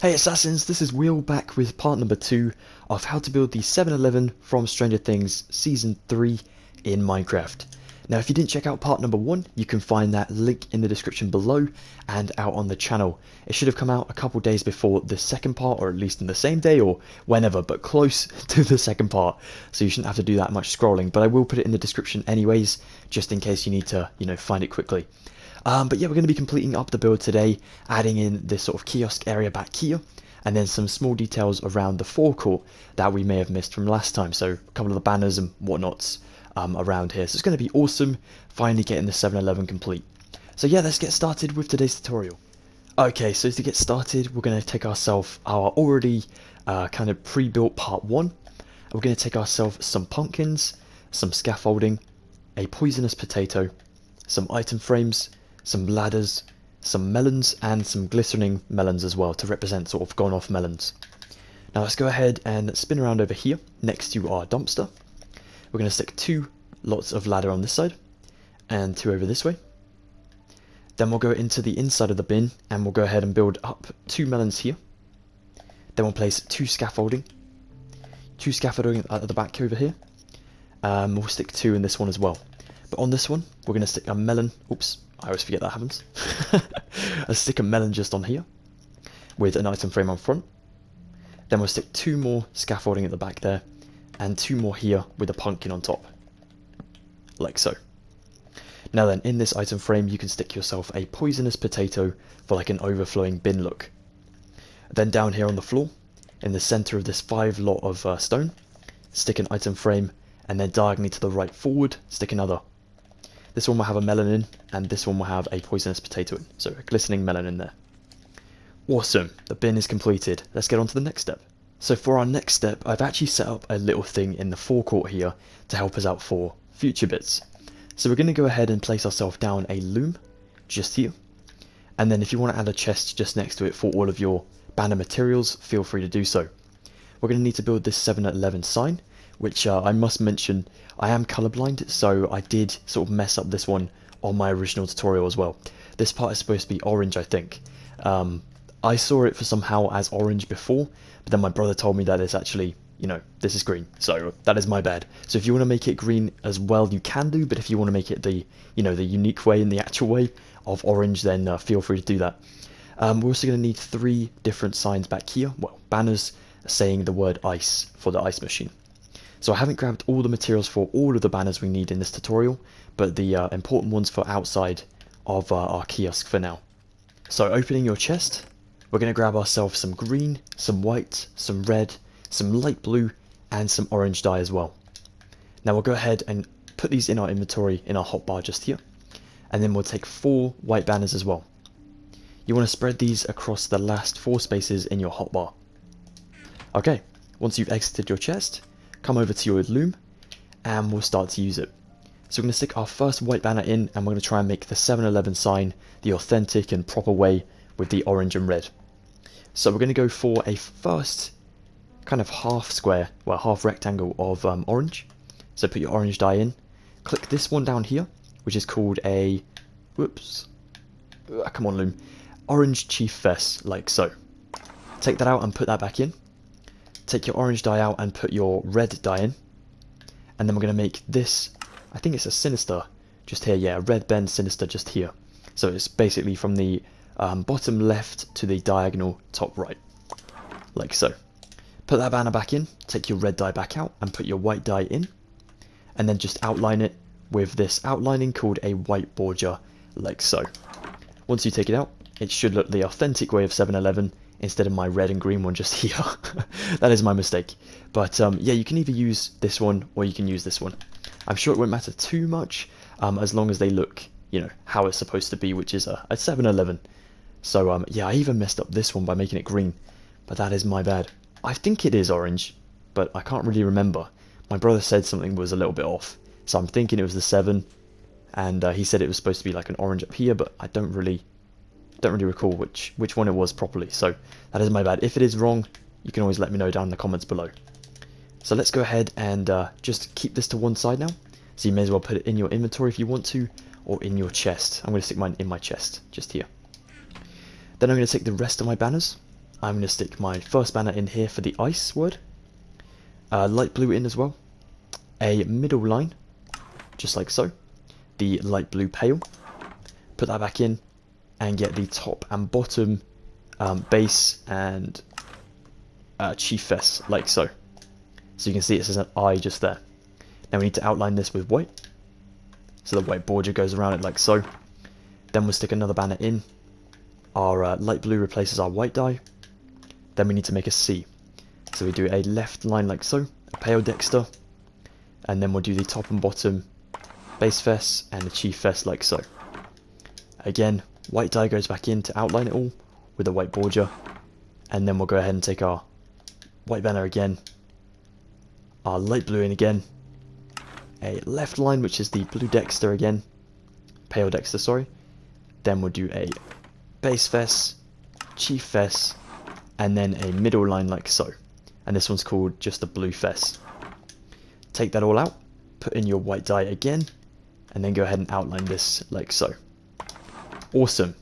Hey Assassins, this is Wheel back with part number 2 of how to build the 7-Eleven from Stranger Things Season 3 in Minecraft. Now if you didn't check out part number 1, you can find that link in the description below and out on the channel. It should have come out a couple days before the second part, or at least in the same day or whenever, but close to the second part. So you shouldn't have to do that much scrolling, but I will put it in the description anyways, just in case you need to, find it quickly. But yeah, we're going to be completing up the build today, adding in this sort of kiosk area back here, and then some small details around the forecourt that we may have missed from last time. So a couple of the banners and whatnots around here. So it's going to be awesome, finally getting the 7-Eleven complete. So yeah, let's get started with today's tutorial. Okay, so to get started, we're going to take ourselves our already kind of pre-built part 1. We're going to take ourselves some pumpkins, some scaffolding, a poisonous potato, some item frames, some ladders, some melons, and some glistening melons as well to represent sort of gone off melons. Now let's go ahead and spin around over here next to our dumpster. We're going to stick 2 lots of ladder on this side and 2 over this way. Then we'll go into the inside of the bin and we'll go ahead and build up 2 melons here. Then we'll place 2 scaffolding at the back over here. We'll stick 2 in this one as well. But on this one, we're going to stick a melon. Oops, I always forget that happens. I'll stick a melon just on here with an item frame on front. Then we'll stick 2 more scaffolding at the back there and 2 more here with a pumpkin on top. Like so. Now then, in this item frame, you can stick yourself a poisonous potato for like an overflowing bin look. Then down here on the floor, in the center of this 5 lot of stone, stick an item frame, and then diagonally to the right forward, stick another. This one will have a melon in, and this one will have a poisonous potato in, so a glistening melon in there. Awesome, the bin is completed. Let's get on to the next step. So for our next step, I've actually set up a little thing in the forecourt here to help us out for future bits. So we're going to go ahead and place ourselves down a loom, just here. And then if you want to add a chest just next to it for all of your banner materials, feel free to do so. We're going to need to build this 7-Eleven sign, which I must mention, I am colorblind, so I did sort of mess up this one on my original tutorial as well. This part is supposed to be orange, I think. I saw it for somehow as orange before, but then my brother told me that it's actually, this is green, so that is my bad. So if you want to make it green as well, you can do, but if you want to make it the, the unique way and the actual way of orange, then feel free to do that. We're also going to need 3 different signs back here, well, banners saying the word ice for the ice machine. So I haven't grabbed all the materials for all of the banners we need in this tutorial, but the important ones for outside of our kiosk for now. So opening your chest, we're going to grab ourselves some green, some white, some red, some light blue, and some orange dye as well. Now we'll go ahead and put these in our inventory in our hotbar just here, and then we'll take 4 white banners as well. You want to spread these across the last 4 spaces in your hotbar. Okay, once you've exited your chest, come over to your loom and we'll start to use it. So we're going to stick our first white banner in and we're going to try and make the 7-Eleven sign the authentic and proper way with the orange and red. So we're going to go for a first kind of half square, well half rectangle of orange. So put your orange dye in, click this one down here, which is called a, come on loom, orange chief vest, like so. Take that out and put that back in. Take your orange dye out and put your red dye in. And then we're going to make this, I think it's a sinister just here, yeah, a red bend sinister just here. So it's basically from the bottom left to the diagonal top right, like so. Put that banner back in, take your red dye back out and put your white dye in. And then just outline it with this outlining called a white border, like so. Once you take it out, it should look the authentic way of 7-Eleven, instead of my red and green one just here. That is my mistake. But yeah, you can either use this one or you can use this one. I'm sure it won't matter too much as long as they look, how it's supposed to be, which is a 7-Eleven. So yeah, I even messed up this one by making it green, but that is my bad. I think it is orange, but I can't really remember. My brother said something was a little bit off, so I'm thinking it was the 7, and he said it was supposed to be like an orange up here, but I don't really recall which one it was properly, so that is my bad. If it is wrong, you can always let me know down in the comments below. So let's go ahead and just keep this to one side now. So you may as well put it in your inventory if you want to, or in your chest. I'm going to stick mine in my chest, just here. Then I'm going to take the rest of my banners, I'm going to stick my first banner in here for the ice word. Light blue in as well. A middle line, just like so. The light blue pale. Put that back in and get the top and bottom base and chief fest, like so. So you can see it says an I just there. Now we need to outline this with white. So the white border goes around it like so. Then we'll stick another banner in. Our light blue replaces our white die. Then we need to make a C. So we do a left line like so, a pale dexter, and then we'll do the top and bottom base fest and the chief fest like so. Again, white die goes back in to outline it all with a white border, and then we'll go ahead and take our white banner again, our light blue in again, a left line which is the blue dexter again, pale dexter, sorry. Then we'll do a base fest, chief fest, and then a middle line like so. And this one's called just the blue fest. Take that all out, put in your white die again, and then go ahead and outline this like so. Awesome.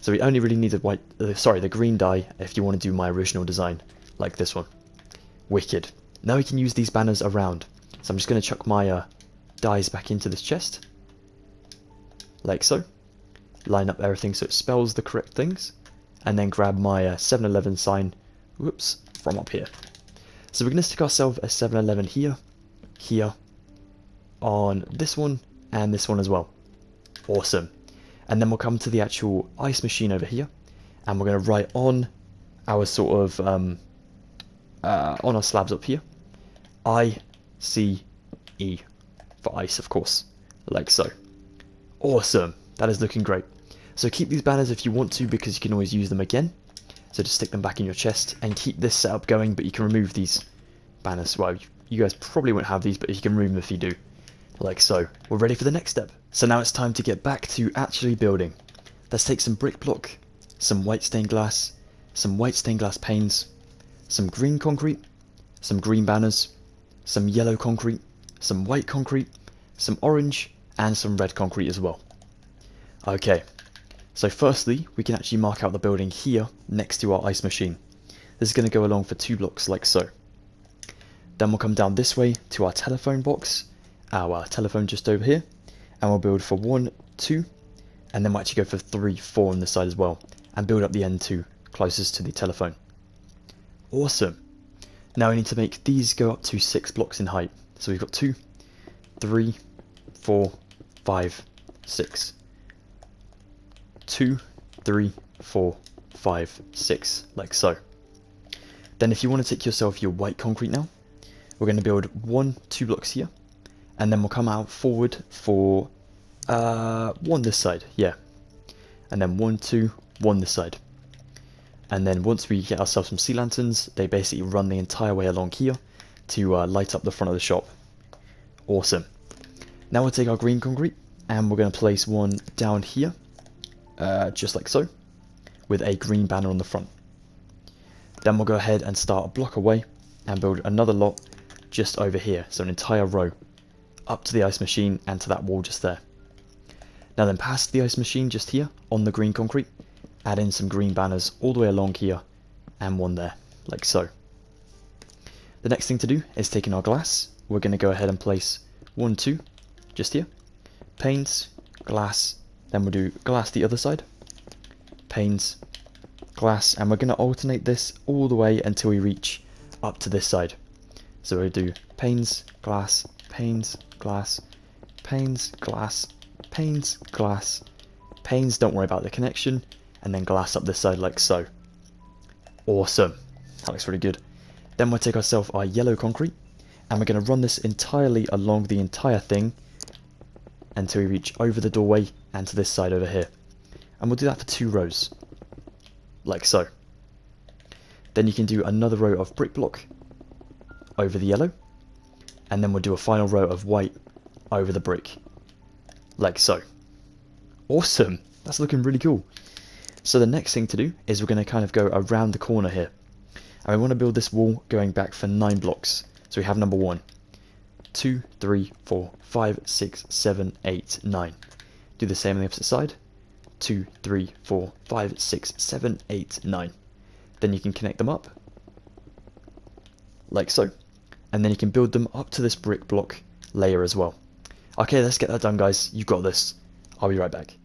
So we only really need the green die if you want to do my original design, like this one. Wicked. Now we can use these banners around. So I'm just going to chuck my dies back into this chest, like so. Line up everything so it spells the correct things, and then grab my 7-Eleven sign, whoops, from up here. So we're going to stick ourselves a 7-Eleven here, here, on this one, and this one as well. Awesome. And then we'll come to the actual ice machine over here, and we're going to write on our sort of, on our slabs up here, ICE, for ice of course, like so. Awesome. That is looking great. So keep these banners if you want to, because you can always use them again. So just stick them back in your chest and keep this setup going, but you can remove these banners. Well, you guys probably won't have these, but you can remove them if you do. Like so. We're ready for the next step. So now it's time to get back to actually building. Let's take some brick block, some white stained glass panes, some green concrete, some green banners, some yellow concrete, some white concrete, some orange, and some red concrete as well. Okay, so firstly, we can actually mark out the building here next to our ice machine. This is going to go along for 2 blocks like so. Then we'll come down this way to our telephone box, our telephone just over here, and we'll build for 1, 2, and then we'll actually go for 3, 4 on this side as well, and build up the end 2 closest to the telephone. Awesome. Now we need to make these go up to 6 blocks in height. So we've got 2, 3, 4, 5, 6. 2, 3, 4, 5, 6, like so. Then if you want to take yourself your white concrete now, we're going to build 1, 2 blocks here, and then we'll come out forward for 1 this side, yeah. And then 1, 2, 1 this side. And then once we get ourselves some sea lanterns, they basically run the entire way along here to light up the front of the shop. Awesome. Now we'll take our green concrete, and we're going to place one down here, just like so, with a green banner on the front. Then we'll go ahead and start a block away and build another lot just over here, so an entire row up to the ice machine and to that wall just there. Now then past the ice machine just here on the green concrete, add in some green banners all the way along here and one there, like so. The next thing to do is taking our glass. We're going to go ahead and place 1, 2 just here, panes, glass, then we'll do glass the other side, panes, glass, and we're going to alternate this all the way until we reach up to this side. So we'll do panes, glass, panes, glass, panes, glass, panes, glass, panes, don't worry about the connection, and then glass up this side like so. Awesome. That looks really good. Then we'll take ourselves our yellow concrete, and we're going to run this entirely along the entire thing until we reach over the doorway and to this side over here. And we'll do that for 2 rows, like so. Then you can do another row of brick block over the yellow, and then we'll do a final row of white over the brick, like so. Awesome. That's looking really cool. So the next thing to do is we're going to kind of go around the corner here. And we want to build this wall going back for 9 blocks. So we have number 1, 2, 3, 4, 5, 6, 7, 8, 9. Do the same on the opposite side. 2, 3, 4, 5, 6, 7, 8, 9. Then you can connect them up, like so. And then you can build them up to this brick block layer as well. Okay, let's get that done, guys. You got this. I'll be right back.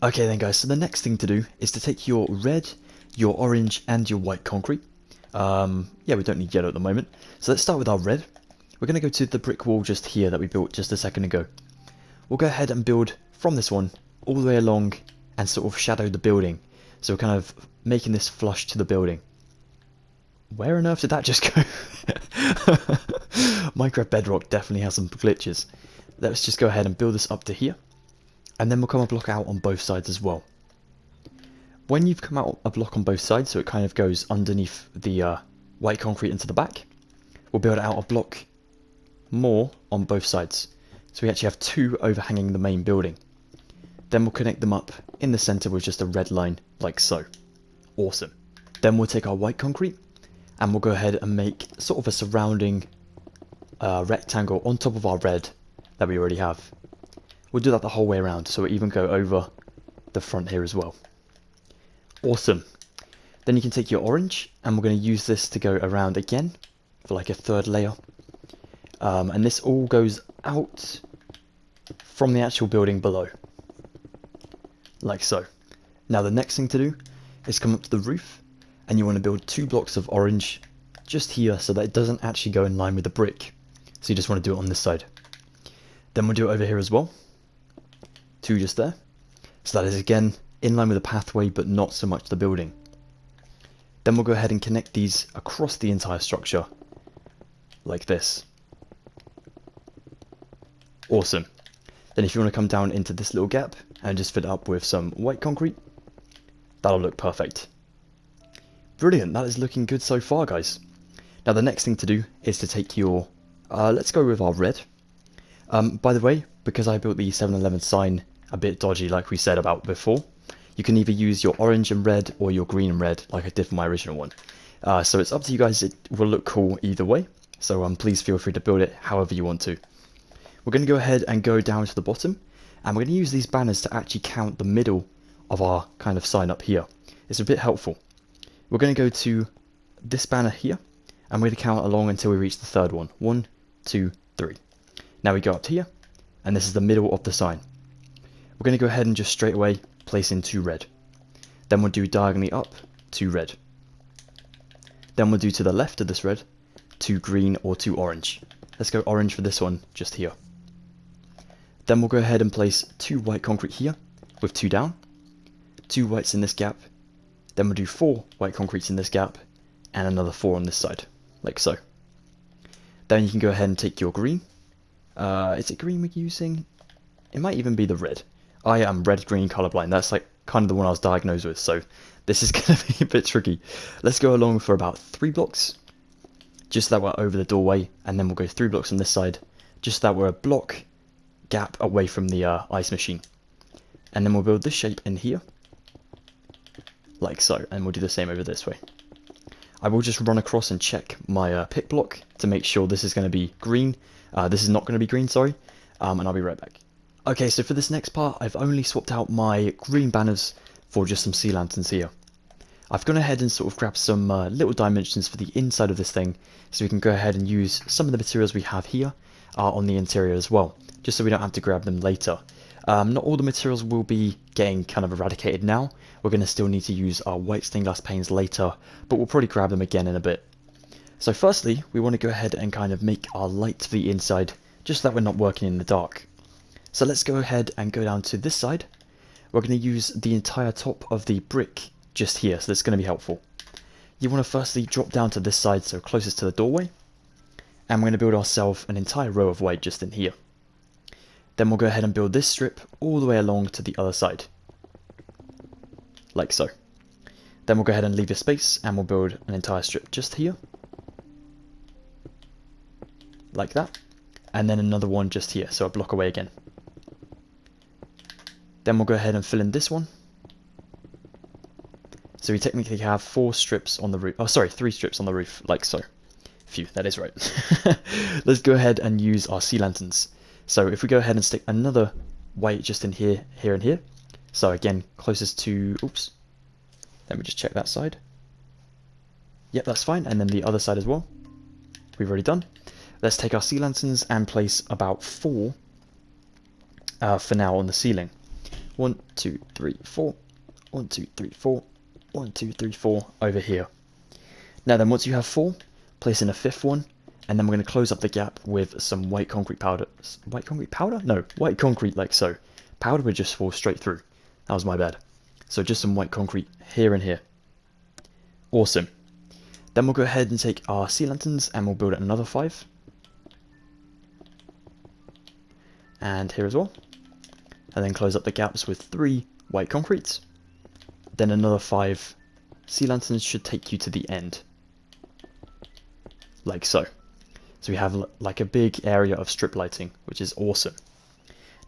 Okay then, guys, so the next thing to do is to take your red, your orange, and your white concrete. Yeah, we don't need yellow at the moment. So let's start with our red. We're going to go to the brick wall just here that we built just a second ago. We'll go ahead and build from this one all the way along and sort of shadow the building. So we're kind of making this flush to the building. Where on earth did that just go? Minecraft Bedrock definitely has some glitches. Let's just go ahead and build this up to here. And then we'll come a block out on both sides as well. When you've come out a block on both sides, so it kind of goes underneath the white concrete into the back, we'll build out a block more on both sides. So we actually have two overhanging the main building. Then we'll connect them up in the center with just a red line, like so. Awesome. Then we'll take our white concrete and we'll go ahead and make sort of a surrounding rectangle on top of our red that we already have. We'll do that the whole way around, so we'll even go over the front here as well. Awesome. Then you can take your orange, and we're going to use this to go around again for like a third layer. And this all goes out from the actual building below, like so. Now the next thing to do is come up to the roof, and you want to build 2 blocks of orange just here so that it doesn't actually go in line with the brick. So you just want to do it on this side. Then we'll do it over here as well. 2 just there. So that is again in line with the pathway, but not so much the building. Then we'll go ahead and connect these across the entire structure, like this. Awesome. Then if you want to come down into this little gap and just fill it up with some white concrete, that'll look perfect. Brilliant, that is looking good so far, guys. Now the next thing to do is to take your, let's go with our red. By the way, because I built the 7-Eleven sign a bit dodgy like we said about before, you can either use your orange and red or your green and red like I did for my original one. So it's up to you guys, it will look cool either way, so please feel free to build it however you want to. We're going to go ahead and go down to the bottom, and we're going to use these banners to actually count the middle of our kind of sign up here. It's a bit helpful. We're going to go to this banner here, and we're going to count along until we reach the third one. 1, 2, 3. Now we go up here, and this is the middle of the sign. We're going to go ahead and just straight away place in 2 red. Then we'll do diagonally up 2 red. Then we'll do to the left of this red 2 green or 2 orange. Let's go orange for this one just here. Then we'll go ahead and place 2 white concrete here with 2 down, 2 whites in this gap. Then we'll do 4 white concretes in this gap and another 4 on this side, like so. Then you can go ahead and take your green. Is it green we're using? It might even be the red. I am red-green colorblind. That's like kind of the one I was diagnosed with, so this is going to be a bit tricky. Let's go along for about 3 blocks, just so that we're over the doorway, and then we'll go 3 blocks on this side, just so that we're a block gap away from the ice machine. And then we'll build this shape in here, like so, and we'll do the same over this way. I will just run across and check my pick block to make sure this is going to be green. This is not going to be green, sorry, and I'll be right back. Okay, so for this next part, I've only swapped out my green banners for just some sea lanterns here. I've gone ahead and sort of grabbed some little dimensions for the inside of this thing, so we can go ahead and use some of the materials we have here on the interior as well, just so we don't have to grab them later. Not all the materials will be getting kind of eradicated now. We're going to still need to use our white stained glass panes later, but we'll probably grab them again in a bit. So firstly, we want to go ahead and kind of make our light for the inside, just so that we're not working in the dark. So let's go ahead and go down to this side. We're going to use the entire top of the brick just here, so that's going to be helpful. You want to firstly drop down to this side, so closest to the doorway, and we're going to build ourselves an entire row of white just in here. Then we'll go ahead and build this strip all the way along to the other side, like so. Then we'll go ahead and leave a space, and we'll build an entire strip just here, like that, and then another one just here, so a block away again. Then we'll go ahead and fill in this one. So we technically have 4 strips on the roof. Oh, sorry, 3 strips on the roof, like so. Phew, that is right. Let's go ahead and use our sea lanterns. So if we go ahead and stick another white just in here, here and here. So again, closest to, oops. Let me just check that side. Yep, that's fine. And then the other side as well. We've already done. Let's take our sea lanterns and place about 4 for now on the ceiling. 1, 2, 3, 4. 1, 2, 3, 4. 1, 2, 3, 4 over here. Now then, once you have 4, place in a 5th one, and then we're going to close up the gap with some white concrete powder. White concrete powder? No, white concrete like so. Powder would just fall straight through. That was my bad. So just some white concrete here and here. Awesome. Then we'll go ahead and take our sea lanterns and we'll build another 5. And here as well. And then close up the gaps with 3 white concretes. Then another 5 sea lanterns should take you to the end. Like so. So we have like a big area of strip lighting, which is awesome.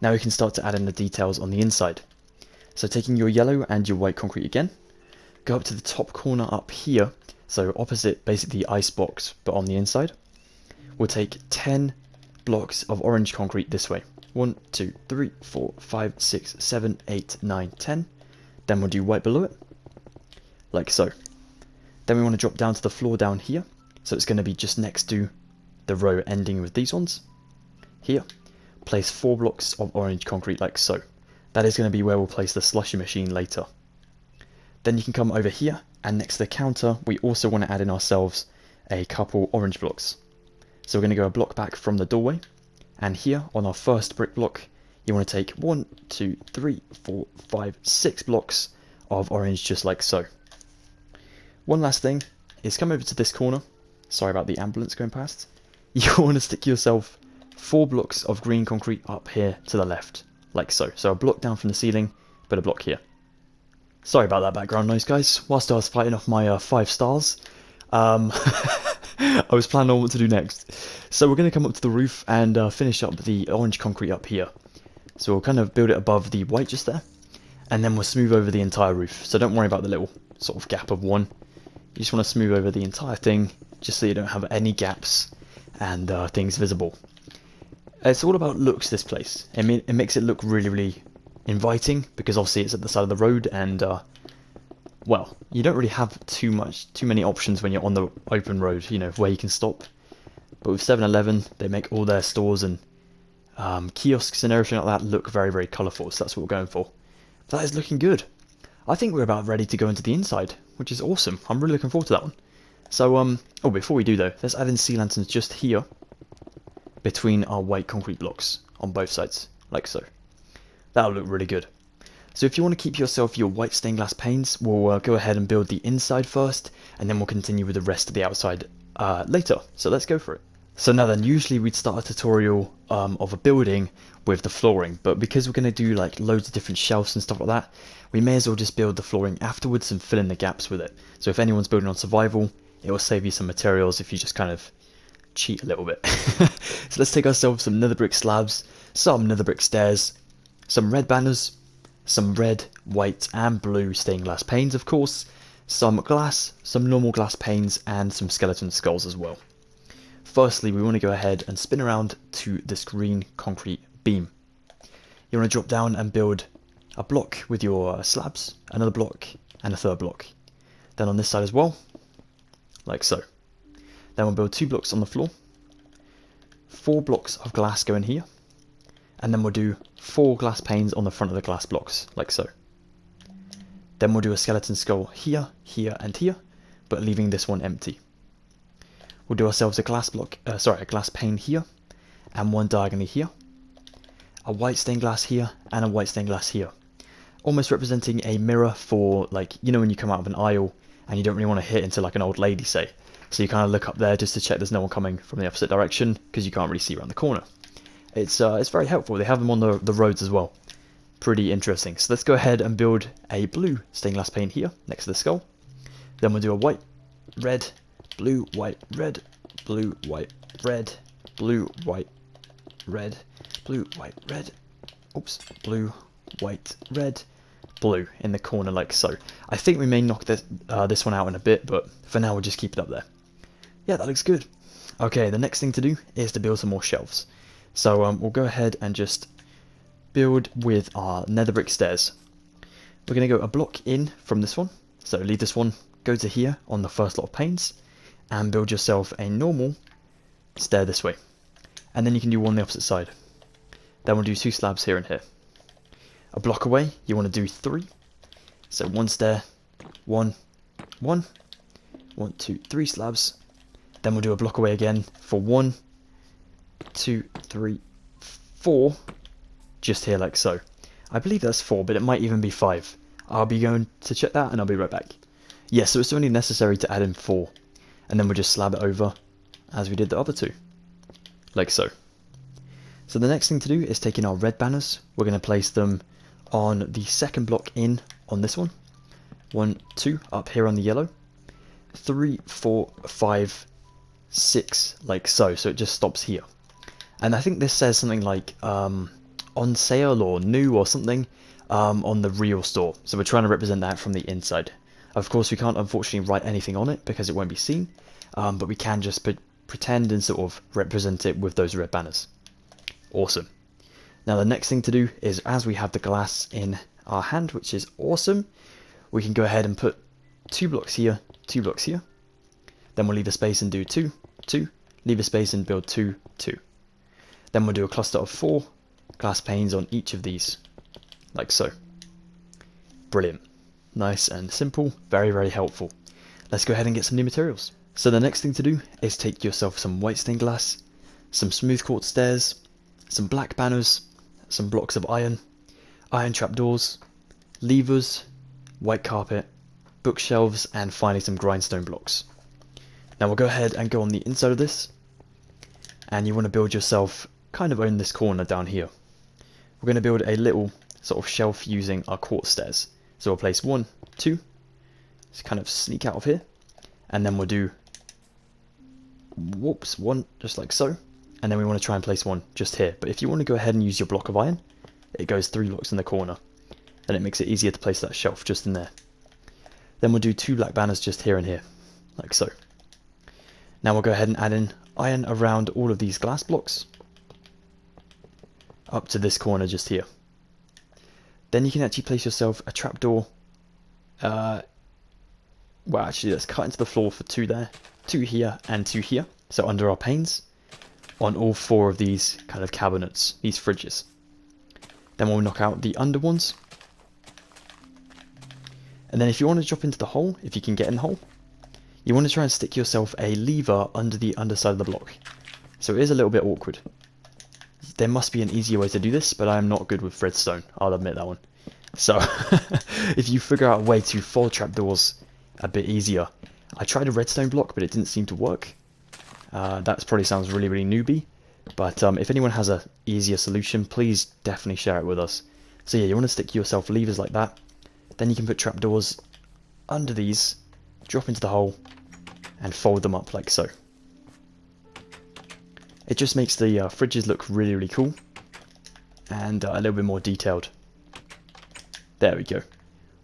Now we can start to add in the details on the inside. So taking your yellow and your white concrete again, go up to the top corner up here, so opposite basically the ice box, but on the inside. We'll take 10 blocks of orange concrete this way. 1, 2, 3, 4, 5, 6, 7, 8, 9, 10. Then we'll do white below it, like so. Then we want to drop down to the floor down here, so it's going to be just next to the row ending with these ones. Here, place 4 blocks of orange concrete like so. That is going to be where we'll place the slushy machine later. Then you can come over here, and next to the counter, we also want to add in ourselves a couple orange blocks. So we're going to go a block back from the doorway, and here on our first brick block, you want to take 1, 2, 3, 4, 5, 6 blocks of orange just like so. One last thing is come over to this corner. Sorry about the ambulance going past. You want to stick yourself 4 blocks of green concrete up here to the left, like so. So a block down from the ceiling, but a block here. Sorry about that background noise, guys. Whilst I was fighting off my 5 stars, I was planning on what to do next. So we're going to come up to the roof and finish up the orange concrete up here. So we'll kind of build it above the white just there, and then we'll smooth over the entire roof. So don't worry about the little sort of gap of 1. You just want to smooth over the entire thing, just so you don't have any gaps and things visible. It's all about looks, this place. I mean, it makes it look really, really inviting, because obviously it's at the side of the road, and well, you don't really have too many options when you're on the open road, you know, where you can stop. But with 7-Eleven, they make all their stores and kiosks and everything like that look very, very colourful, so that's what we're going for. That is looking good. I think we're about ready to go into the inside, which is awesome. I'm really looking forward to that one. So, oh, before we do though, let's add in sea lanterns just here, between our white concrete blocks on both sides, like so. That'll look really good. So if you want to keep yourself your white stained glass panes, we'll go ahead and build the inside first, and then we'll continue with the rest of the outside later. So let's go for it. So now then, usually we'd start a tutorial of a building with the flooring, but because we're going to do like loads of different shelves and stuff like that, we may as well just build the flooring afterwards and fill in the gaps with it. So if anyone's building on survival, it will save you some materials if you just kind of cheat a little bit. So let's take ourselves some nether brick slabs, some nether brick stairs, some red banners, some red, white and blue stained glass panes of course, some glass, some normal glass panes and some skeleton skulls as well. Firstly, we want to go ahead and spin around to this green concrete beam. You want to drop down and build a block with your slabs, another block and a third block. Then on this side as well, like so. Then we'll build 2 blocks on the floor, 4 blocks of glass go in here, and then we'll do 4 glass panes on the front of the glass blocks, like so. Then we'll do a skeleton skull here, here and here, but leaving this one empty. We'll do ourselves a glass block, a glass pane here, and one diagonally here, a white stained glass here, and a white stained glass here. Almost representing a mirror for, like, you know when you come out of an aisle and you don't really want to hit into like an old lady, say. So you kind of look up there just to check there's no one coming from the opposite direction, because you can't really see around the corner. It's very helpful. They have them on the roads as well. Pretty interesting. So let's go ahead and build a blue stained glass pane here next to the skull. Then we'll do a white, red, blue, white, red, blue, white, red, blue, white, red, blue, white, red, oops, blue, white, red, blue in the corner like so. I think we may knock this one out in a bit, but for now we'll just keep it up there. Yeah, that looks good. Okay, the next thing to do is to build some more shelves. So we'll go ahead and just build with our nether brick stairs. We're going to go a block in from this one, so leave this one go to here on the first lot of panes and build yourself a normal stair this way. And then you can do one on the opposite side. Then we'll do 2 slabs here and here. A block away, you want to do 3. So 1 stair, 1, 1, 1, 2, 3 slabs. Then we'll do a block away again for 1, 2, 3, 4, just here like so. I believe that's 4, but it might even be 5. I'll be going to check that and I'll be right back. Yes, so it's only necessary to add in 4, and then we'll just slab it over as we did the other 2, like so. So the next thing to do is take in our red banners. We're going to place them on the second block in on this one. 1, 2 up here on the yellow. 3, 4, 5, 6 like so. So it just stops here. And I think this says something like on sale or new or something on the real store. So we're trying to represent that from the inside. Of course, we can't unfortunately write anything on it because it won't be seen. But we can just pretend and sort of represent it with those red banners. Awesome. Now the next thing to do is, as we have the glass in our hand, which is awesome, we can go ahead and put 2 blocks here, 2 blocks here. Then we'll leave a space and do 2, 2, leave a space and build 2, 2. Then we'll do a cluster of 4 glass panes on each of these, like so. Brilliant. Nice and simple, very, very helpful. Let's go ahead and get some new materials. So the next thing to do is take yourself some white stained glass, some smooth quartz stairs, some black banners, some blocks of iron trapdoors, levers, white carpet, bookshelves, and finally some grindstone blocks. Now we'll go ahead and go on the inside of this, and you want to build yourself kind of on this corner down here. We're going to build a little sort of shelf using our quartz stairs. So we'll place 1, 2, just kind of sneak out of here, and then we'll do, whoops, 1 just like so. And then we want to try and place 1 just here. But if you want to go ahead and use your block of iron, it goes 3 blocks in the corner. Then it makes it easier to place that shelf just in there. Then we'll do 2 black banners just here and here, like so. Now we'll go ahead and add in iron around all of these glass blocks, up to this corner just here. Then you can actually place yourself a trapdoor. Well, actually, let's cut into the floor for 2 there, 2 here, and 2 here. So under our panes, on all 4 of these kind of cabinets, these fridges. Then we'll knock out the under ones. And then if you want to drop into the hole, if you can get in the hole, you want to try and stick yourself a lever under the underside of the block. So it is a little bit awkward. There must be an easier way to do this, but I am not good with redstone, I'll admit that one. So if you figure out a way to fold trapdoors a bit easier. I tried a redstone block, but it didn't seem to work. That probably sounds really, really newbie, but if anyone has a easier solution, please definitely share it with us. So yeah, you want to stick yourself levers like that. Then you can put trapdoors under these, drop into the hole, and fold them up like so. It just makes the fridges look really, really cool, and a little bit more detailed. There we go.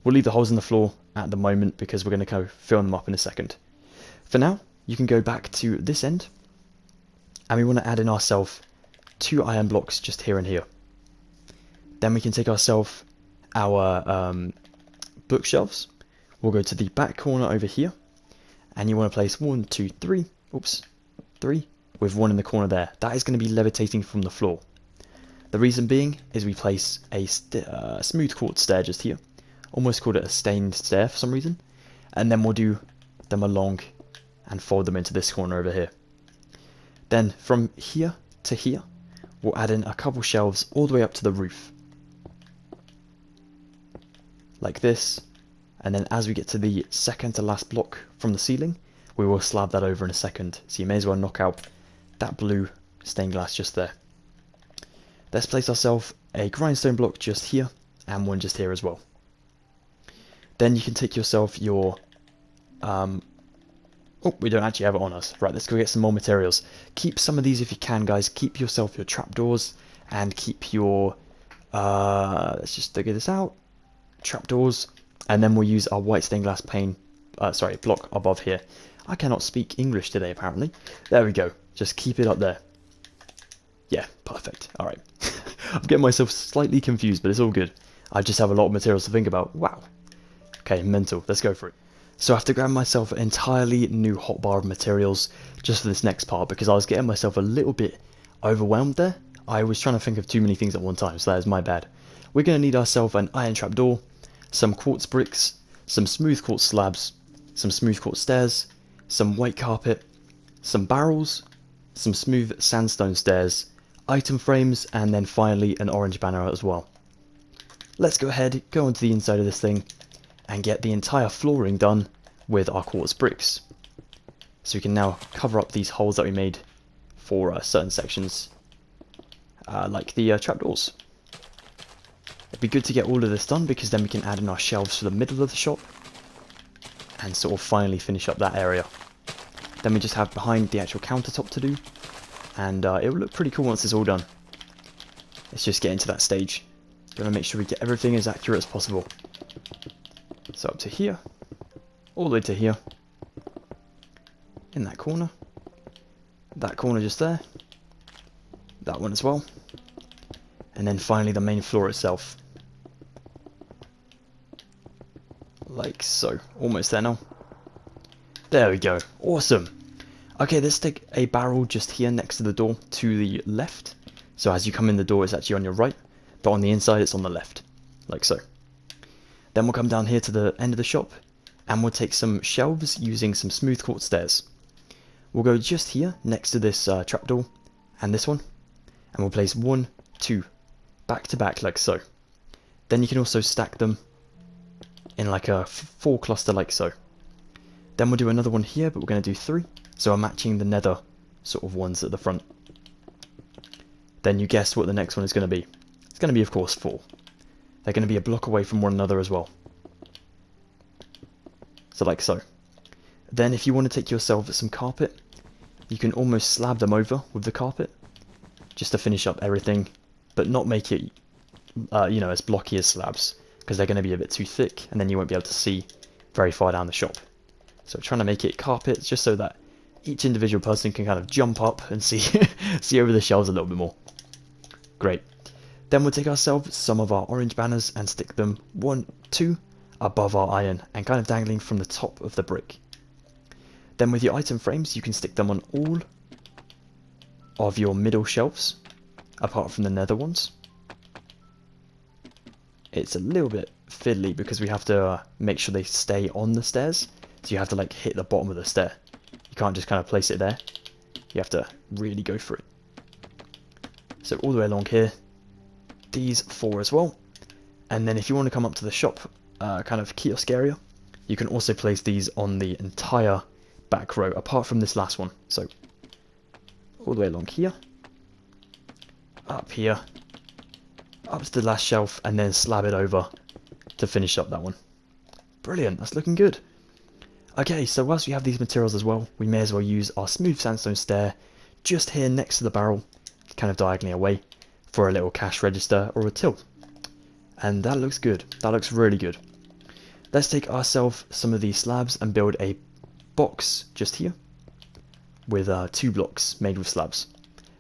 We'll leave the holes in the floor at the moment because we're going to go fill them up in a second. For now, you can go back to this end, and we want to add in ourselves 2 iron blocks just here and here. Then we can take ourselves our bookshelves. We'll go to the back corner over here, and you want to place 1, 2, 3, oops, 3, with 1 in the corner there. That is going to be levitating from the floor. The reason being is we place a smooth quartz stair just here. Almost called it a stained stair for some reason. And then we'll do them along and fold them into this corner over here. Then from here to here, we'll add in a couple shelves all the way up to the roof. Like this. And then as we get to the second to last block from the ceiling, we will slab that over in a second. So you may as well knock out that blue stained glass just there. Let's place ourselves a grindstone block just here, and 1 just here as well. Then you can take yourself your... oh, we don't actually have it on us. Right, let's go get some more materials. Keep some of these if you can, guys. Keep yourself your trapdoors, and keep your... let's just figure this out. Trapdoors, and then we'll use our white stained glass pane... block above here. I cannot speak English today, apparently. There we go. Just keep it up there. Yeah, perfect. Alright. I'm getting myself slightly confused, but it's all good. I just have a lot of materials to think about. Wow. Okay, mental. Let's go for it. So I have to grab myself an entirely new hotbar of materials just for this next part because I was getting myself a little bit overwhelmed there. I was trying to think of too many things at one time, so that is my bad. We're going to need ourselves an iron trapdoor, some quartz bricks, some smooth quartz slabs, some smooth quartz stairs, some white carpet, some barrels, some smooth sandstone stairs, item frames, and then finally an orange banner as well. Let's go ahead, go onto the inside of this thing, and get the entire flooring done with our quartz bricks. So we can now cover up these holes that we made for certain sections, like the trapdoors. It'd be good to get all of this done because then we can add in our shelves for the middle of the shop and sort of finally finish up that area. Then we just have behind the actual countertop to do, and it will look pretty cool once it's all done. Let's just get into that stage. Gonna make sure we get everything as accurate as possible. So up to here, all the way to here, in that corner just there, that one as well, and then finally the main floor itself. Like so, almost there now. There we go, awesome. Okay, let's stick a barrel just here next to the door to the left. So as you come in the door, it's actually on your right, but on the inside it's on the left, like so. Then we'll come down here to the end of the shop, and we'll take some shelves using some smooth quartz stairs. We'll go just here next to this trapdoor and this one, and we'll place 1, 2, back to back like so. Then you can also stack them in like a 4 cluster like so. Then we'll do another one here, but we're going to do 3, so I'm matching the nether sort of ones at the front. Then you guess what the next one is going to be. It's going to be, of course, 4. They're going to be a block away from one another as well. So like so. Then if you want to take yourself some carpet, you can almost slab them over with the carpet, just to finish up everything, but not make it, you know, as blocky as slabs, because they're going to be a bit too thick, and then you won't be able to see very far down the shop. So trying to make it carpet, just so that each individual person can kind of jump up and see see over the shelves a little bit more. Great. Then we'll take ourselves some of our orange banners and stick them 1, 2 above our iron and kind of dangling from the top of the brick. Then with your item frames, you can stick them on all of your middle shelves, apart from the nether ones. It's a little bit fiddly because we have to make sure they stay on the stairs, so you have to like hit the bottom of the stair. You can't just kind of place it there, you have to really go for it. So all the way along here, these 4 as well, and then if you want to come up to the shop kind of kiosk area, you can also place these on the entire back row apart from this last one. So all the way along here, up here, up to the last shelf, and then slab it over to finish up that one. Brilliant, that's looking good. Okay, so whilst we have these materials as well, we may as well use our smooth sandstone stair just here next to the barrel, kind of diagonally away, for a little cash register or a till. And that looks good, that looks really good. Let's take ourselves some of these slabs and build a box just here with 2 blocks made with slabs.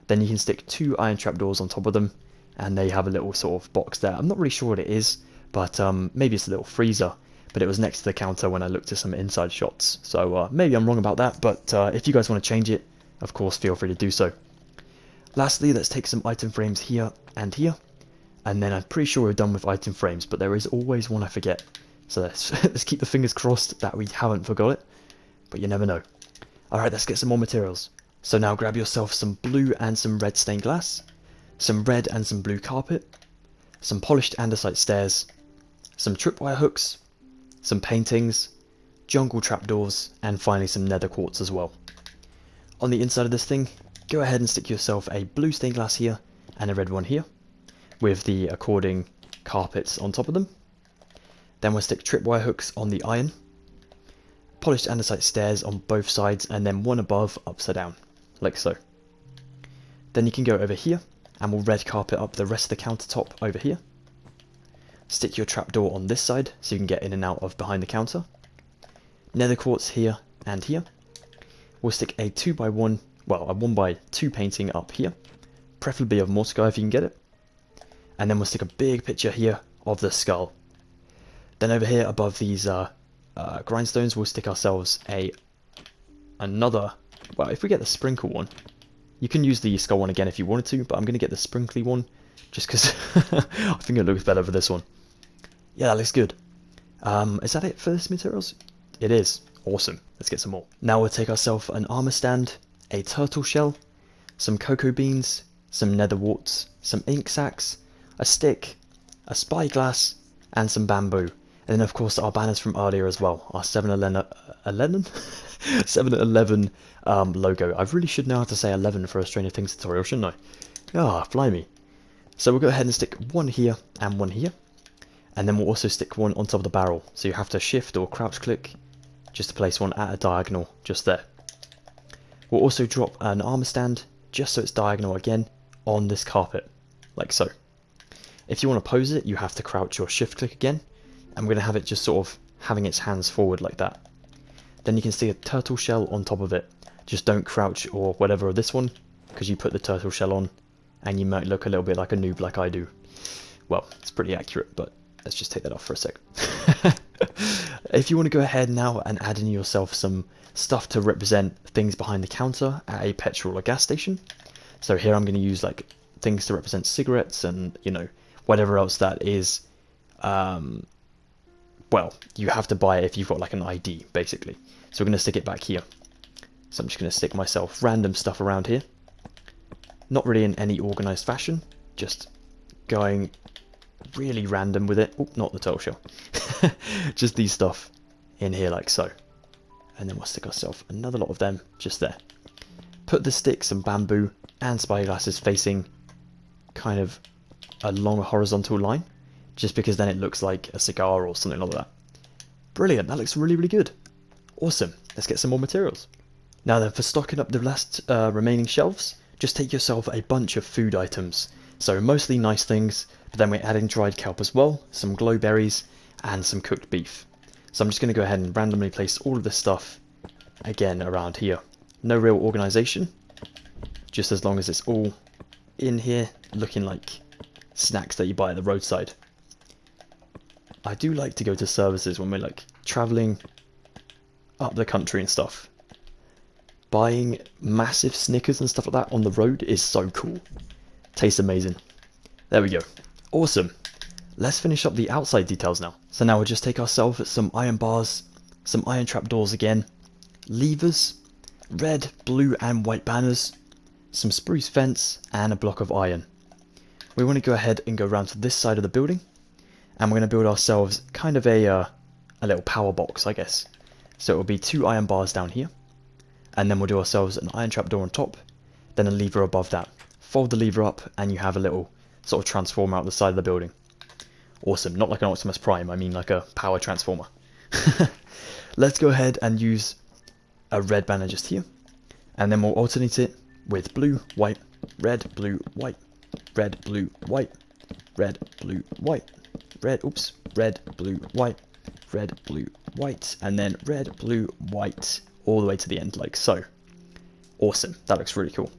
Then you can stick 2 iron trapdoors on top of them, and they have a little sort of box there. I'm not really sure what it is, but maybe it's a little freezer, but it was next to the counter when I looked at some inside shots. So maybe I'm wrong about that, but if you guys want to change it, of course feel free to do so. Lastly, let's take some item frames here, and then I'm pretty sure we're done with item frames, but there is always one I forget. So let's keep the fingers crossed that we haven't forgot it, but you never know. Alright, let's get some more materials. So now grab yourself some blue and some red stained glass, some red and some blue carpet, some polished andesite stairs, some tripwire hooks, some paintings, jungle trapdoors, and finally some nether quartz as well. On the inside of this thing, go ahead and stick yourself a blue stained glass here and a red one here, with the according carpets on top of them. Then we'll stick tripwire hooks on the iron, polished andesite stairs on both sides, and then one above upside down, like so. Then you can go over here, and we'll red carpet up the rest of the countertop over here. Stick your trapdoor on this side, so you can get in and out of behind the counter. Nether quartz here and here. We'll stick a 2x1, well, a 1x2 painting up here, preferably of Mordecai if you can get it. And then we'll stick a big picture here of the skull. Then over here above these grindstones, we'll stick ourselves another. Well, if we get the sprinkle one, you can use the skull one again if you wanted to, but I'm going to get the sprinkly one just because I think it looks better for this one. Yeah, that looks good. Is that it for this materials? It is. Awesome. Let's get some more. Now we'll take ourselves an armor stand, a turtle shell, some cocoa beans, some nether warts, some ink sacs, a stick, a spyglass, and some bamboo. And then of course our banners from earlier as well, our 7-Eleven 7-Eleven logo. I really should know how to say 11 for a Stranger Things tutorial, shouldn't I? Ah, blimey. So we'll go ahead and stick one here and one here. And then we'll also stick one on top of the barrel. So you have to shift or crouch click just to place one at a diagonal just there. We'll also drop an armor stand just so it's diagonal again on this carpet, like so. If you want to pose it, you have to crouch or shift click again. I'm going to have it just sort of having its hands forward like that. Then you can see a turtle shell on top of it. Just don't crouch or whatever of this one, because you put the turtle shell on and you might look a little bit like a noob like I do. Well, it's pretty accurate, but let's just take that off for a sec. If you want to go ahead now and add in yourself some stuff to represent things behind the counter at a petrol or gas station. So here I'm going to use like things to represent cigarettes and, you know, whatever else that is. Well, you have to buy it if you've got like an ID, basically. So we're going to stick it back here. So I'm just going to stick myself random stuff around here. Not really in any organised fashion, just going really random with it. Oh, not the turtle shell. Just these stuff in here like so. And then we'll stick ourselves another lot of them just there. Put the sticks and bamboo and spyglasses facing kind of along a horizontal line, just because then it looks like a cigar or something like that. Brilliant, that looks really, really good. Awesome, let's get some more materials. Now then, for stocking up the last remaining shelves, just take yourself a bunch of food items. So mostly nice things, but then we're adding dried kelp as well, some glow berries, and some cooked beef. So I'm just going to go ahead and randomly place all of this stuff again around here. No real organisation, just as long as it's all in here looking like snacks that you buy at the roadside. I do like to go to services when we're like travelling up the country and stuff. Buying massive Snickers and stuff like that on the road is so cool. Tastes amazing. There we go. Awesome. Let's finish up the outside details now. So now we'll just take ourselves some iron bars, some iron trapdoors again, levers, red, blue and white banners, some spruce fence and a block of iron. We want to go ahead and go around to this side of the building, and we're going to build ourselves kind of a little power box, I guess. So it will be 2 iron bars down here, and then we'll do ourselves an iron trapdoor on top, then a lever above that. Fold the lever up and you have a little sort of transformer out the side of the building. Awesome, not like an Optimus Prime, I mean like a power transformer. Let's go ahead and use a red banner just here, and then we'll alternate it with blue, white, red, blue, white, red, blue, white, red, blue, white, red, blue, white, red, blue, white, and then red, blue, white, all the way to the end, like so. Awesome, that looks really cool.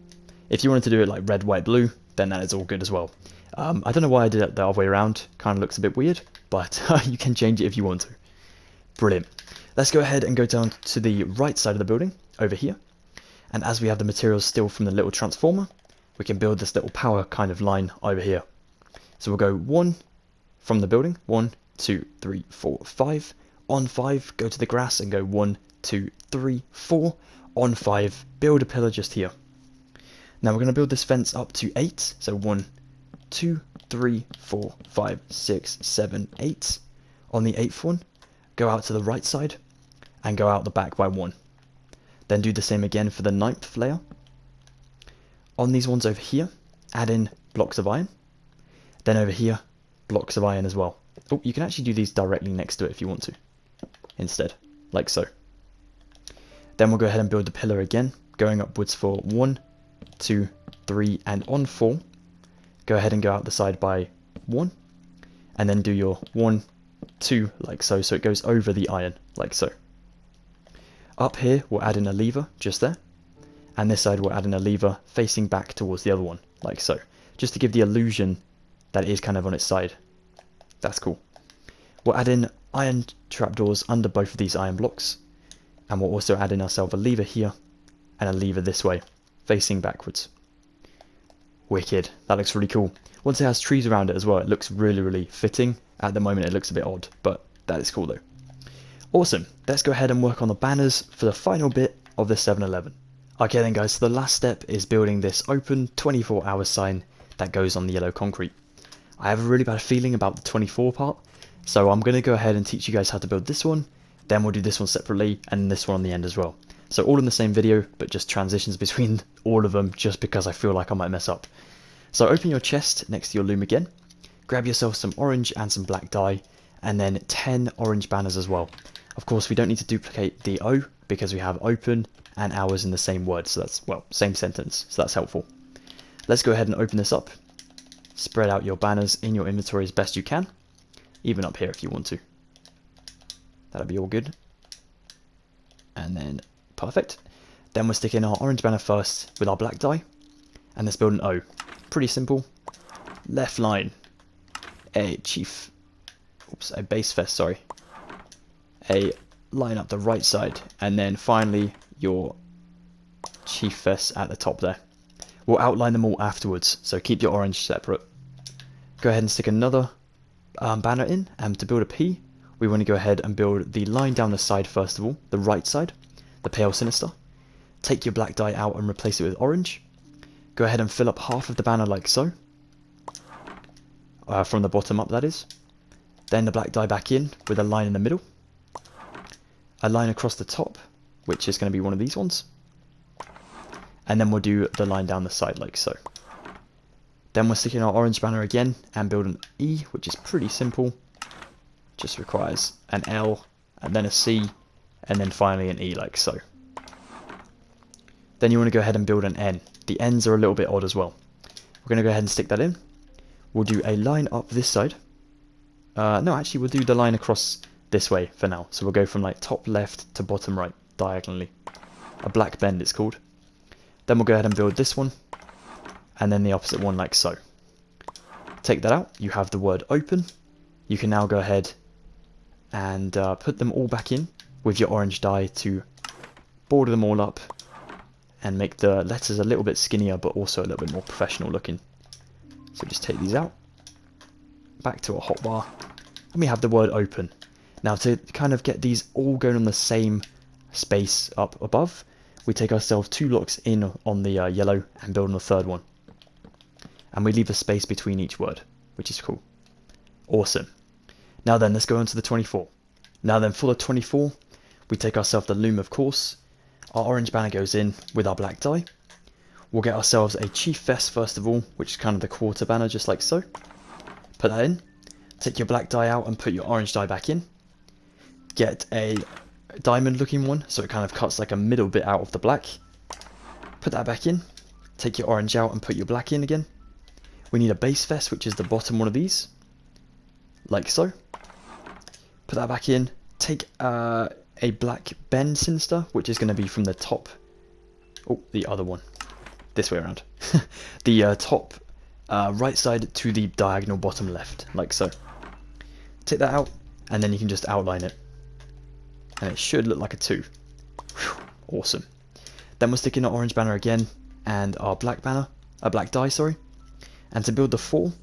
If you wanted to do it like red, white, blue, then that is all good as well. I don't know why I did it the other way around, kind of looks a bit weird, but you can change it if you want to. Brilliant. Let's go ahead and go down to the right side of the building, over here. And as we have the materials still from the little transformer, we can build this little power kind of line over here. So we'll go 1 from the building, 1, 2, 3, 4, 5. On 5, go to the grass and go 1, 2, 3, 4. On 5, build a pillar just here. Now we're going to build this fence up to 8, so 1, 2, 3, 4, 5, 6, 7, 8. On the 8th one, go out to the right side and go out the back by 1. Then do the same again for the 9th layer. On these ones over here, add in blocks of iron. Then over here, blocks of iron as well. Oh, you can actually do these directly next to it if you want to, instead, like so. Then we'll go ahead and build the pillar again, going upwards for 1, 2, 3, and on 4, go ahead and go out the side by 1, and then do your 1, 2, like so, so it goes over the iron, like so. Up here, we'll add in a lever, just there, and this side we'll add in a lever facing back towards the other one, like so, just to give the illusion that it is kind of on its side. That's cool. We'll add in iron trapdoors under both of these iron blocks, and we'll also add in ourselves a lever here and a lever this way, facing backwards. Wicked, that looks really cool. Once it has trees around it as well, it looks really, really fitting. At the moment it looks a bit odd, but that is cool though. Awesome, let's go ahead and work on the banners for the final bit of the 7-Eleven. Okay then guys, so the last step is building this open 24-hour sign that goes on the yellow concrete. I have a really bad feeling about the 24 part, so I'm going to go ahead and teach you guys how to build this one, then we'll do this one separately, and this one on the end as well. So all in the same video, but just transitions between all of them, just because I feel like I might mess up. So open your chest next to your loom again, grab yourself some orange and some black dye, and then 10 orange banners as well. Of course, we don't need to duplicate the O, because we have open and hours in the same word, so that's, well, same sentence, so that's helpful. Let's go ahead and open this up. Spread out your banners in your inventory as best you can, even up here if you want to. That'll be all good. And then, perfect. Then we'll stick in our orange banner first with our black dye, and let's build an O. Pretty simple. Left line, a base fest, sorry. A line up the right side, and then finally your chief fest at the top there. We'll outline them all afterwards, so keep your orange separate. Go ahead and stick another banner in, and to build a P, we want to go ahead and build the line down the side first of all, the right side, the pale sinister. Take your black dye out and replace it with orange. Go ahead and fill up half of the banner like so, from the bottom up that is. Then the black dye back in with a line in the middle. A line across the top, which is going to be one of these ones. And then we'll do the line down the side like so. Then we'll stick in our orange banner again and build an E, which is pretty simple. Just requires an L and then a C and then finally an E like so. Then you want to go ahead and build an N. The N's are a little bit odd as well. We're going to go ahead and stick that in. We'll do a line up this side. No, actually we'll do the line across this way for now. So we'll go from like top left to bottom right diagonally. A black bend it's called. Then we'll go ahead and build this one, and then the opposite one like so. Take that out, you have the word open. You can now go ahead and put them all back in with your orange dye to border them all up and make the letters a little bit skinnier but also a little bit more professional looking. So just take these out, back to a hotbar, and we have the word open. Now to kind of get these all going on the same space up above, we take ourselves 2 blocks in on the yellow and build on the third one. And we leave a space between each word, which is cool. Awesome. Now then, let's go on to the 24. Now then, for the 24, we take ourselves the loom, of course. Our orange banner goes in with our black dye. We'll get ourselves a chief vest first of all, which is kind of the quarter banner, just like so. Put that in. Take your black dye out and put your orange dye back in. Get a diamond looking one, so it kind of cuts like a middle bit out of the black. Put that back in. Take your orange out and put your black in again. We need a base vest, which is the bottom one of these, like so. Put that back in. Take a black bend sinister, which is going to be from the top. Oh, the other one. This way around. The top right side to the diagonal bottom left, like so. Take that out, and then you can just outline it. And it should look like a 2. Whew, awesome. Then we'll stick in our orange banner again, and our black banner, a black dye, sorry. And to build the 4,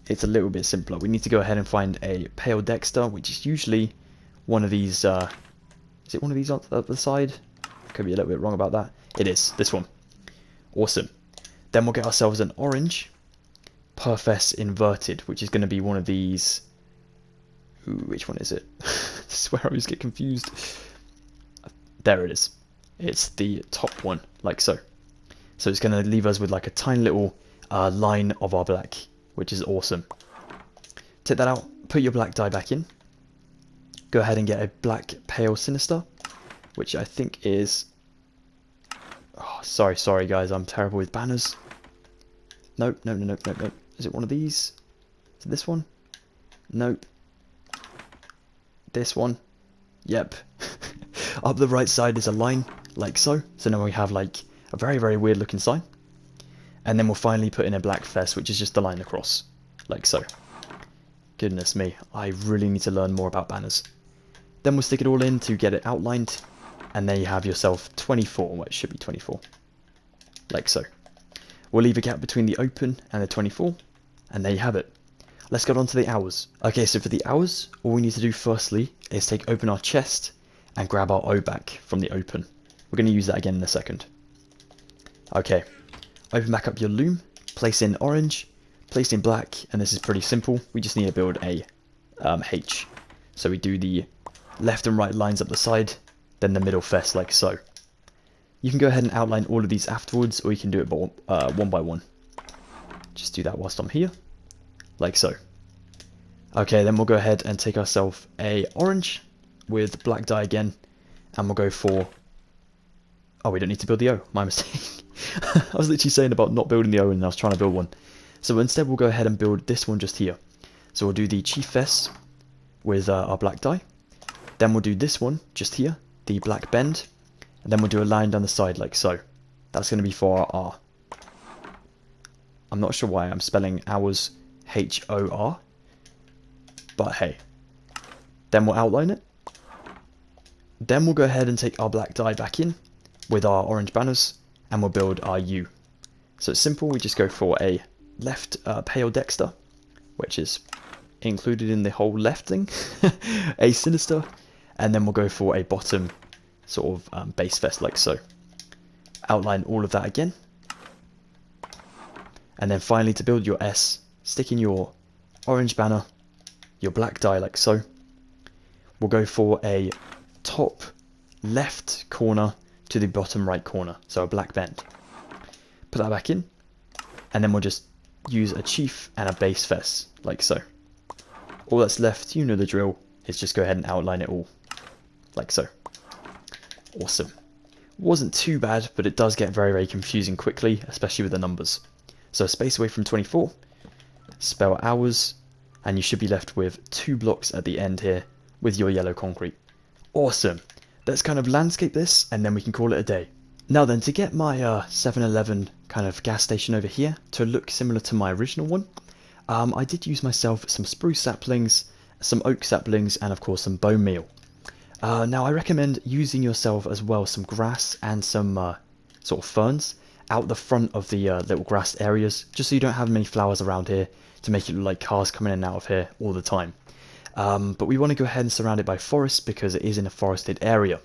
it's a little bit simpler. We need to go ahead and find a pale dexter, which is usually one of these, is it one of these on the side? Could be a little bit wrong about that. It is, this one. Awesome. Then we'll get ourselves an orange Perfest inverted, which is going to be one of these. Ooh, which one is it? I swear I always get confused. There it is. It's the top one, like so. So it's going to leave us with like a tiny little line of our black, which is awesome. Take that out, put your black dye back in. Go ahead and get a black pale sinister, which I think is... Oh, sorry guys, I'm terrible with banners. Nope. Is it one of these? Is it this one? Nope. This one? Yep. Up the right side is a line, like so. So now we have like a very, very weird looking sign. And then we'll finally put in a black fest, which is just the line across, like so. Goodness me, I really need to learn more about banners. Then we'll stick it all in to get it outlined, and there you have yourself 24, well, it should be 24, like so. We'll leave a gap between the open and the 24, and there you have it. Let's get on to the hours. Okay, so for the hours, all we need to do firstly is open our chest and grab our O back from the open. We're going to use that again in a second. Okay, open back up your loom, place in orange, place in black, and this is pretty simple. We just need to build a H. So we do the left and right lines up the side, then the middle fess like so. You can go ahead and outline all of these afterwards, or you can do it one by one. Just do that whilst I'm here, like so. Okay, then we'll go ahead and take ourselves a orange with black dye again, and we'll go for... Oh, we don't need to build the O, my mistake. I was literally saying about not building the O and I was trying to build one. So instead we'll go ahead and build this one just here. So we'll do the chief fess with our black dye. Then we'll do this one just here, the black bend. And then we'll do a line down the side like so. That's going to be for our R. I'm not sure why I'm spelling hours H-O-R. But hey. Then we'll outline it. Then we'll go ahead and take our black dye back in with our orange banners. And we'll build our U. So it's simple, we just go for a left pale dexter, which is included in the whole left thing. A sinister. And then we'll go for a bottom sort of base fest like so. Outline all of that again. And then finally to build your S, stick in your orange banner, your black dye like so. We'll go for a top left corner to the bottom right corner, so a black bend. Put that back in, and then we'll just use a chief and a base fest like so. All that's left, you know the drill, is just go ahead and outline it all like so. Awesome. Wasn't too bad, but it does get very, very confusing quickly, especially with the numbers. So space away from 24, spell hours, and you should be left with 2 blocks at the end here with your yellow concrete. Awesome. Let's kind of landscape this, and then we can call it a day. Now then, to get my 7-Eleven kind of gas station over here to look similar to my original one, I did use myself some spruce saplings, some oak saplings, and of course some bone meal. Now I recommend using yourself as well some grass and some sort of ferns out the front of the little grass areas, just so you don't have many flowers around here to make it look like cars coming in and out of here all the time. But we want to go ahead and surround it by forest because it is in a forested area.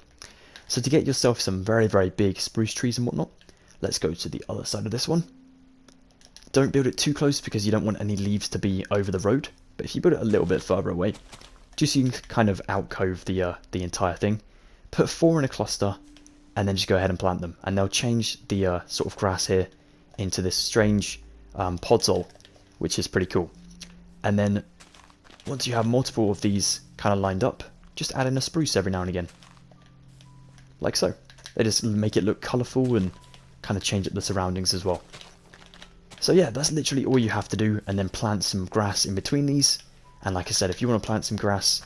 So to get yourself some very, very big spruce trees and whatnot, let's go to the other side of this one. Don't build it too close because you don't want any leaves to be over the road, but if you build it a little bit further away, just so you can kind of alcove the entire thing, put 4 in a cluster, and then just go ahead and plant them, and they'll change the sort of grass here into this strange podzol, which is pretty cool. And then once you have multiple of these kind of lined up, just add in a spruce every now and again, like so. They just make it look colourful and kind of change up the surroundings as well. So yeah, that's literally all you have to do, and then plant some grass in between these. And like I said, if you want to plant some grass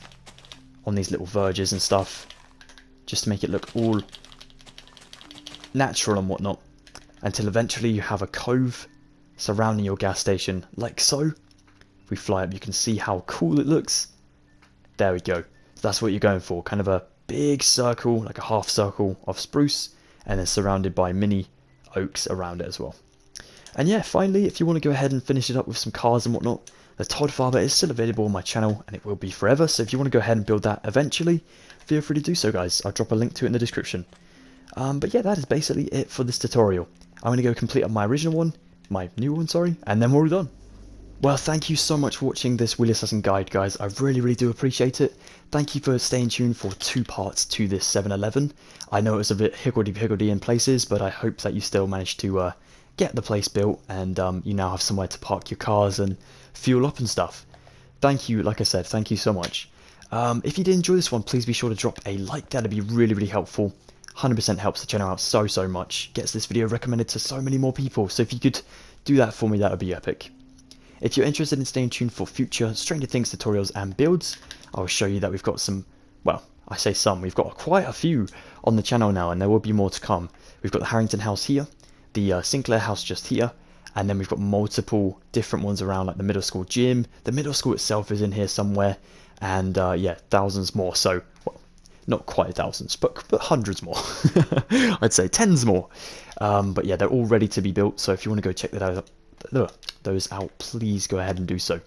on these little verges and stuff, just to make it look all natural and whatnot, until eventually you have a cove surrounding your gas station, like so. If we fly up, you can see how cool it looks. There we go. So that's what you're going for, kind of a big circle, like a half circle of spruce, and then surrounded by mini oaks around it as well. And yeah, finally, if you want to go ahead and finish it up with some cars and whatnot, the Todd Farber is still available on my channel, and it will be forever, so if you want to go ahead and build that eventually, feel free to do so, guys. I'll drop a link to it in the description. But yeah, that is basically it for this tutorial. I'm going to go complete up my original one, my new one, sorry, and then we're all done. Well, thank you so much for watching this Wheelassassin guide, guys. I really, really do appreciate it. Thank you for staying tuned for 2 parts to this 7-Eleven. I know it was a bit higgledy-piggledy in places, but I hope that you still managed to get the place built, and you now have somewhere to park your cars and fuel up and stuff. Thank you, like I said, thank you so much. If you did enjoy this one, please be sure to drop a like. That'd be really, really helpful. 100% helps the channel out so, so much. Gets this video recommended to so many more people, so if you could do that for me, that would be epic. If you're interested in staying tuned for future Stranger Things tutorials and builds, I'll show you that we've got some, well, I say some, we've got quite a few on the channel now, and there will be more to come. We've got the Harrington house here, the Sinclair house just here, And then we've got multiple different ones around, like the middle school gym. The middle school itself is in here somewhere. And yeah, thousands more. So, well, not quite thousands, but hundreds more. I'd say tens more. But yeah, they're all ready to be built. So if you want to go check those out, please go ahead and do so.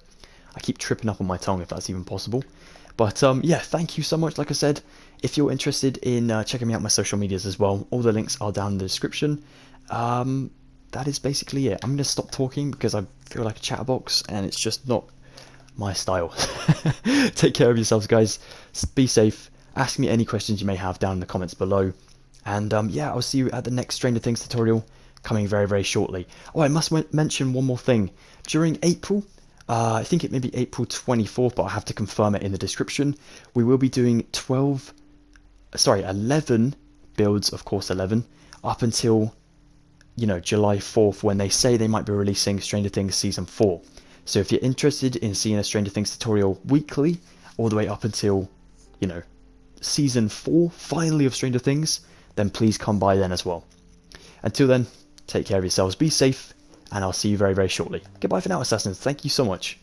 I keep tripping up on my tongue if that's even possible. But yeah, thank you so much. Like I said, if you're interested in checking me out on my social medias as well, all the links are down in the description. That is basically it. I'm going to stop talking because I feel like a chatterbox and it's just not my style. Take care of yourselves, guys. Be safe. Ask me any questions you may have down in the comments below. And yeah, I'll see you at the next Stranger Things tutorial coming very, very shortly. Oh, I must mention one more thing. During April, I think it may be April 24th, but I'll have to confirm it in the description. We will be doing 11 builds, of course 11, up until, you know, July 4th, when they say they might be releasing Stranger Things Season 4. So if you're interested in seeing a Stranger Things tutorial weekly, all the way up until, you know, Season 4, finally, of Stranger Things, then please come by then as well. Until then, take care of yourselves, be safe, and I'll see you very, very shortly. Goodbye for now, Assassins. Thank you so much.